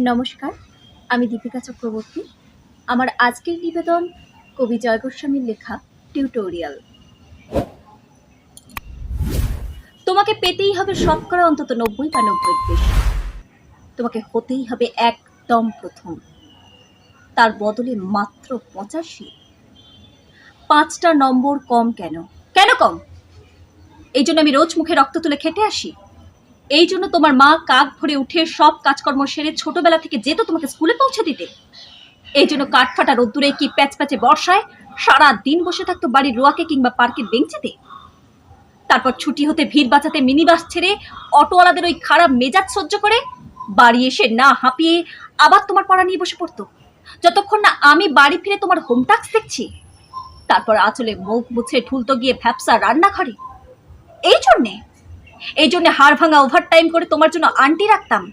নমস্কার, আমি দীপিকা চক্রবর্তী। আমার আজকের নিবেদন কবি জয় গোস্বামীর লেখা টিউটোরিয়াল। তোমাকে পেতেই হবে শতকরা অন্তত 90 বা 90 বেশি। তোমাকে হতেই হবে একদম প্রথম, তার বদলে মাত্র 85। 5টা নম্বর কম কেন? কেন কম? এই জন্য আমি রোজ মুখে রক্ত তুলে খেটে আসি? এই জন্য তোমার মা কাক ভরে উঠে সব কাজকর্ম সেরে ছোটবেলা থেকে যেত তোমাকে স্কুলে পৌঁছে দিতে? এই জন্য কাঠফাটা রোদ্দুরে কি প্যাচ প্যাচে বর্ষায় সারা দিন বসে থাকতো বাড়ির রোয়াকে কিংবা পার্কের বেঞ্চিতে? তারপর ছুটি হতে ভিড় বাঁচাতে মিনি বাস ছেড়ে অটোওয়ালাদের ওই খারাপ মেজাজ সহ্য করে বাড়ি এসে না হাঁপিয়ে আবার তোমার পড়া নিয়ে বসে পড়তো, যতক্ষণ না আমি বাড়ি ফিরে তোমার হোম টাস্ক দেখছি। তারপর আঁচলে মুখ মুছে ঠুলতো গিয়ে ভ্যাপসা রান্নাঘরে। এই জন্যে হাড় ভাঙা ওভার টাইম করে তোমার জন্য আন্টি রাখতাম,